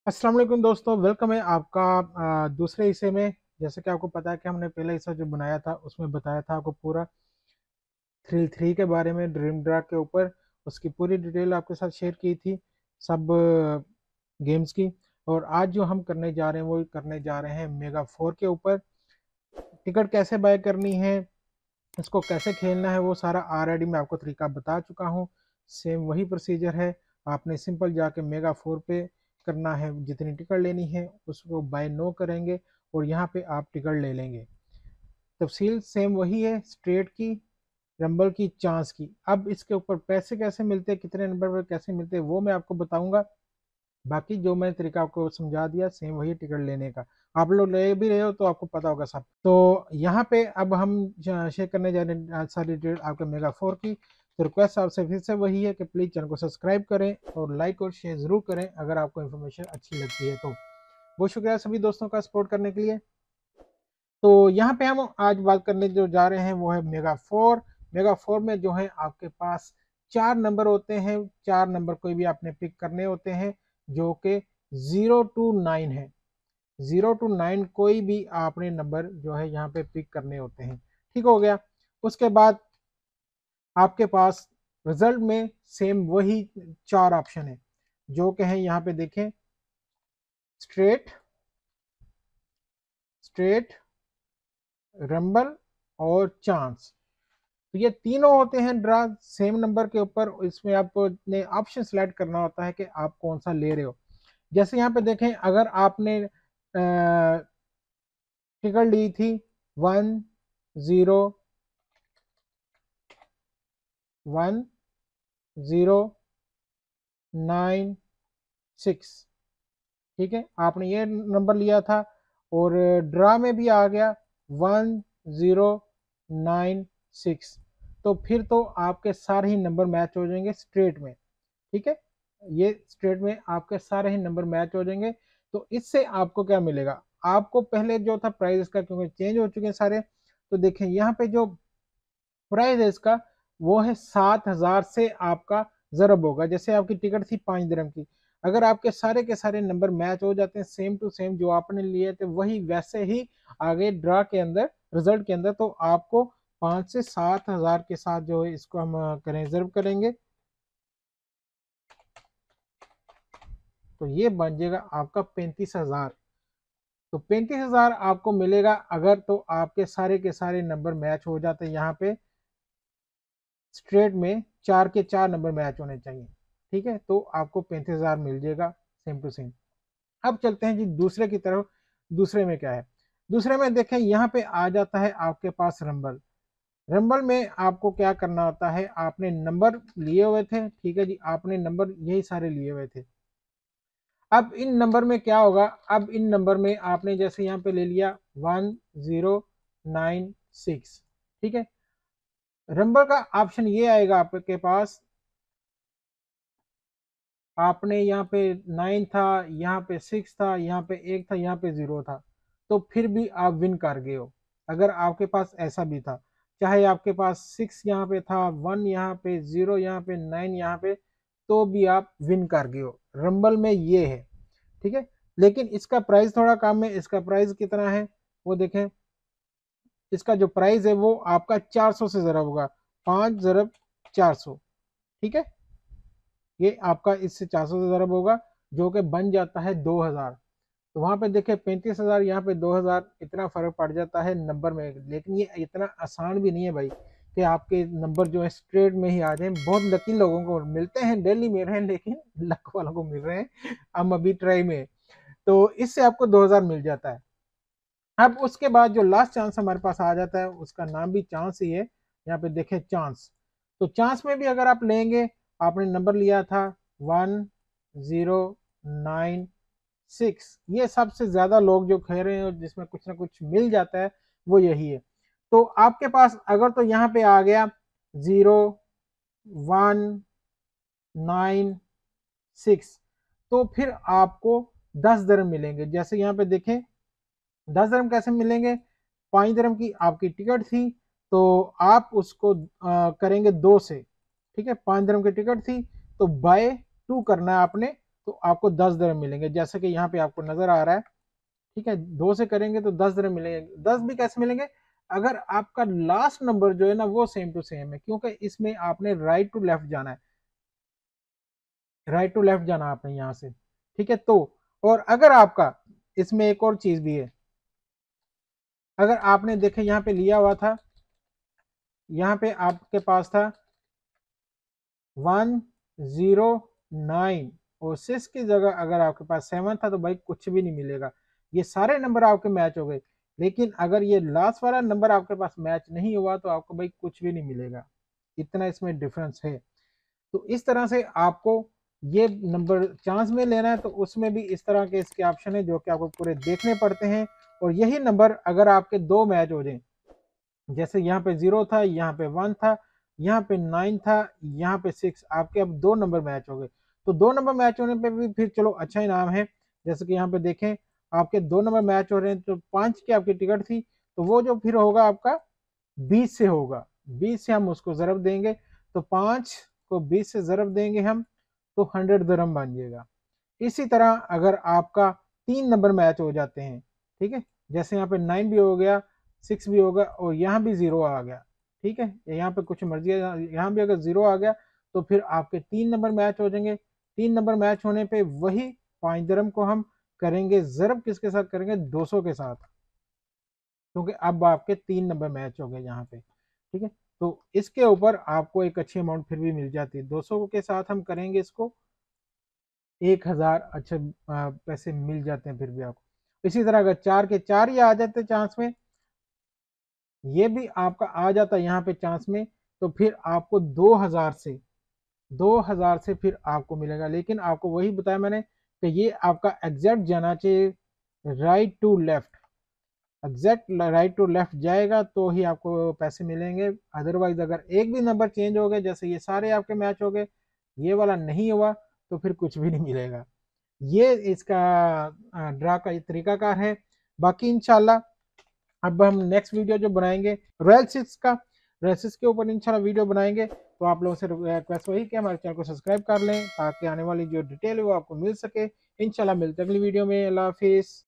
अस्सलाम वालेकुम दोस्तों, वेलकम है आपका दूसरे हिस्से में। जैसे कि आपको पता है कि हमने पहला हिस्सा जो बनाया था उसमें बताया था आपको पूरा थ्रिल थ्री के बारे में, ड्रीम ड्रैग के ऊपर उसकी पूरी डिटेल आपके साथ शेयर की थी, सब गेम्स की। और आज जो हम करने जा रहे हैं वो करने जा रहे हैं मेगा फोर के ऊपर। टिकट कैसे बाय करनी है, इसको कैसे खेलना है, वो सारा ऑलरेडी मैं आपको तरीका बता चुका हूँ। सेम वही प्रोसीजर है। आपने सिंपल जाके मेगा फोर पे करना है, जितनी टिकट लेनी है उसको बाय नो करेंगे और यहाँ पे आप टिकट ले लेंगे। तफसील सेम वही है, स्ट्रेट की, रंबल की, चांस की। अब इसके ऊपर पैसे कैसे मिलते हैं, कितने नंबर पर कैसे मिलते हैं, वो मैं आपको बताऊंगा। बाकी जो मैंने तरीका आपको समझा दिया सेम वही टिकट लेने का। आप लोग ले भी रहे हो तो आपको पता होगा सब। तो यहाँ पे अब हम शेयर करने जा रहे हैं सारी डिटेल आपके मेगा फोर की। तो रिक्वेस्ट आपसे फिर से वही है कि प्लीज़ चैनल को सब्सक्राइब करें और लाइक और शेयर ज़रूर करें अगर आपको इन्फॉर्मेशन अच्छी लगती है तो। बहुत शुक्रिया सभी दोस्तों का सपोर्ट करने के लिए। तो यहाँ पे हम आज बात करने जो जा रहे हैं वो है मेगा फोर। मेगा फोर में जो है आपके पास चार नंबर होते हैं, चार नंबर कोई भी आपने पिक करने होते हैं जो कि 0 to 9 है। 0 to 9 कोई भी आपने नंबर जो है यहाँ पे पिक करने होते हैं। ठीक हो गया। उसके बाद आपके पास रिजल्ट में सेम वही चार ऑप्शन है जो कि है, यहाँ पे देखें, स्ट्रेट, स्ट्रेट, रंबल और चांस। तो ये तीनों होते हैं ड्रा सेम नंबर के ऊपर। इसमें आपने ऑप्शन सेलेक्ट करना होता है कि आप कौन सा ले रहे हो। जैसे यहाँ पे देखें, अगर आपने टिकट ली थी 10109 6, ठीक है, आपने ये नंबर लिया था और ड्रा में भी आ गया 1096। तो फिर तो आपके सारे ही नंबर मैच हो जाएंगे स्ट्रेट में। ठीक है, ये स्ट्रेट में आपके सारे ही नंबर मैच हो जाएंगे। तो इससे आपको क्या मिलेगा, आपको पहले जो था प्राइस इसका, क्योंकि चेंज हो चुके हैं सारे, तो देखें यहाँ पे जो प्राइस है इसका वो है 7,000 से आपका ज़रब होगा। जैसे आपकी टिकट थी 5 दिरहम की, अगर आपके सारे के सारे नंबर मैच हो जाते हैं सेम टू सेम जो आपने लिए थे वही वैसे ही आगे ड्रा के अंदर, रिजल्ट के अंदर, तो आपको 5 से 7 हज़ार के साथ जो है इसको हम करें रिजर्व करेंगे तो ये बन जाएगा आपका 35,000। तो 35,000 आपको मिलेगा अगर तो आपके सारे के सारे नंबर मैच हो जाते हैं। यहाँ पे स्ट्रेट में चार के चार नंबर मैच होने चाहिए। ठीक है, तो आपको 35,000 मिल जाएगा सेम टू सेम। अब चलते हैं जी दूसरे की तरफ। दूसरे में क्या है, दूसरे में देखें यहाँ पे आ जाता है आपके पास रंबल। रंबल में आपको क्या करना होता है, आपने नंबर लिए हुए थे, ठीक है जी, आपने नंबर यही सारे लिए हुए थे। अब इन नंबर में क्या होगा, अब इन नंबर में आपने जैसे यहाँ पे ले लिया 1096, ठीक है, रंबल का ऑप्शन ये आएगा आपके पास। आपने यहाँ पे 9 था, यहाँ पे 6 था, यहाँ पे 1 था, यहाँ पे 0 था, तो फिर भी आप विन कर गए हो। अगर आपके पास ऐसा भी था, चाहे आपके पास 6 यहाँ पे था, 1 यहाँ पे, 0 यहाँ पे, 9 यहाँ पे, तो भी आप विन कर गए हो। रंबल में ये है, ठीक है। लेकिन इसका प्राइस थोड़ा कम है। इसका प्राइस कितना है वो देखें। इसका जो प्राइस है वो आपका 400 से ज़रब होगा, 5 ज़रब 400, ठीक है। ये आपका इससे 400 से ज़रब होगा जो कि बन जाता है 2,000। तो वहाँ पे देखें 35,000, यहाँ पे 2,000, इतना फ़र्क पड़ जाता है नंबर में। लेकिन ये इतना आसान भी नहीं है भाई कि आपके नंबर जो है स्ट्रेट में ही आ जाए। बहुत लकी लोगों को मिलते हैं, डेली मिल रहे हैं, लेकिन लक वालों को मिल रहे हैं। हम अभी ट्राई में, तो इससे आपको 2,000 मिल जाता है। अब उसके बाद जो लास्ट चांस हमारे पास आ जाता है उसका नाम भी चांस ही है। यहाँ पे देखें चांस। तो चांस में भी अगर आप लेंगे, आपने नंबर लिया था 1096, ये सबसे ज्यादा लोग जो खेल रहे हैं जिसमें कुछ ना कुछ मिल जाता है वो यही है। तो आपके पास अगर तो यहाँ पे आ गया 0196, तो फिर आपको 10 दिरहम मिलेंगे। जैसे यहाँ पे देखें 10 दिरहम कैसे मिलेंगे, 5 दिरहम की आपकी टिकट थी तो आप उसको करेंगे 2 से, ठीक है। 5 दिरहम की टिकट थी तो बाय 2 करना है आपने, तो आपको 10 दिरहम मिलेंगे, जैसे कि यहाँ पे आपको नजर आ रहा है। ठीक है, 2 से करेंगे तो 10 दिरहम मिलेंगे। 10 भी कैसे मिलेंगे, अगर आपका लास्ट नंबर जो है ना वो सेम टू सेम है, क्योंकि इसमें आपने राइट टू लेफ्ट जाना है, राइट टू लेफ्ट जाना आपने यहाँ से। ठीक है, तो और अगर आपका इसमें एक और चीज भी है, अगर आपने देखे यहाँ पे लिया हुआ था, यहाँ पे आपके पास था 109 और 6 की जगह अगर आपके पास 7 था तो भाई कुछ भी नहीं मिलेगा, ये सारे नंबर आपके मैच हो गए। लेकिन अगर ये लास्ट वाला नंबर आपके पास मैच नहीं हुआ तो आपको भाई कुछ भी नहीं मिलेगा, इतना इसमें डिफरेंस है। तो इस तरह से आपको ये नंबर चांस में लेना है, तो उसमें भी इस तरह के इसके ऑप्शन है जो कि आपको पूरे देखने पड़ते हैं। और यही नंबर अगर आपके दो मैच हो जाए, जैसे यहाँ पे 0 था, यहाँ पे 1 था, यहाँ पे 9 था, यहाँ पे 6, आपके अब दो नंबर मैच हो गए। तो दो नंबर मैच होने पे भी फिर चलो अच्छा इनाम है। जैसे कि यहाँ पे देखें आपके दो नंबर मैच हो रहे हैं, तो 5 की आपकी टिकट थी, तो वो जो फिर होगा आपका 20 से होगा, 20 से हम उसको ज़रब देंगे, तो 5 को 20 से ज़रब देंगे हम, तो 100 दिरहम बन जाएगा। इसी तरह अगर आपका 3 नंबर मैच हो जाते हैं, ठीक है, जैसे यहाँ पे 9 भी हो गया, 6 भी होगा और यहाँ भी 0 आ गया, ठीक है, यहाँ पे कुछ मर्जी है, यहाँ भी अगर 0 आ गया तो फिर आपके 3 नंबर मैच हो जाएंगे। 3 नंबर मैच होने पे वही 5 दिरहम को हम करेंगे ज़रब, किसके साथ करेंगे, 200 के साथ, क्योंकि अब आपके 3 नंबर मैच हो गए यहाँ पे। ठीक है, तो इसके ऊपर आपको एक अच्छी अमाउंट फिर भी मिल जाती है। 200 के साथ हम करेंगे इसको, 1000 अच्छे पैसे मिल जाते हैं फिर भी आपको। इसी तरह अगर 4 के 4 ही आ जाते चांस में, ये भी आपका आ जाता यहाँ पे चांस में, तो फिर आपको 2000 से फिर आपको मिलेगा। लेकिन आपको वही बताया मैंने कि ये आपका एग्जैक्ट जाना चाहिए right to left, exact right to left जाएगा तो ही आपको पैसे मिलेंगे। अदरवाइज अगर एक भी नंबर चेंज हो गए, जैसे ये सारे आपके मैच हो गए, ये वाला नहीं हुआ, तो फिर कुछ भी नहीं मिलेगा। ये इसका ड्रा का तरीकाकार है। बाकी इंशाल्लाह अब हम नेक्स्ट वीडियो जो बनाएंगे रॉयल सिक्स का, रॉयल सिक्स के ऊपर इंशाल्लाह वीडियो बनाएंगे। तो आप लोगों से रिक्वेस्ट वही कि हमारे चैनल को सब्सक्राइब कर लें ताकि आने वाली जो डिटेल है वो आपको मिल सके। इंशाल्लाह मिलते अगली वीडियो में। अल्लाह हाफिज़।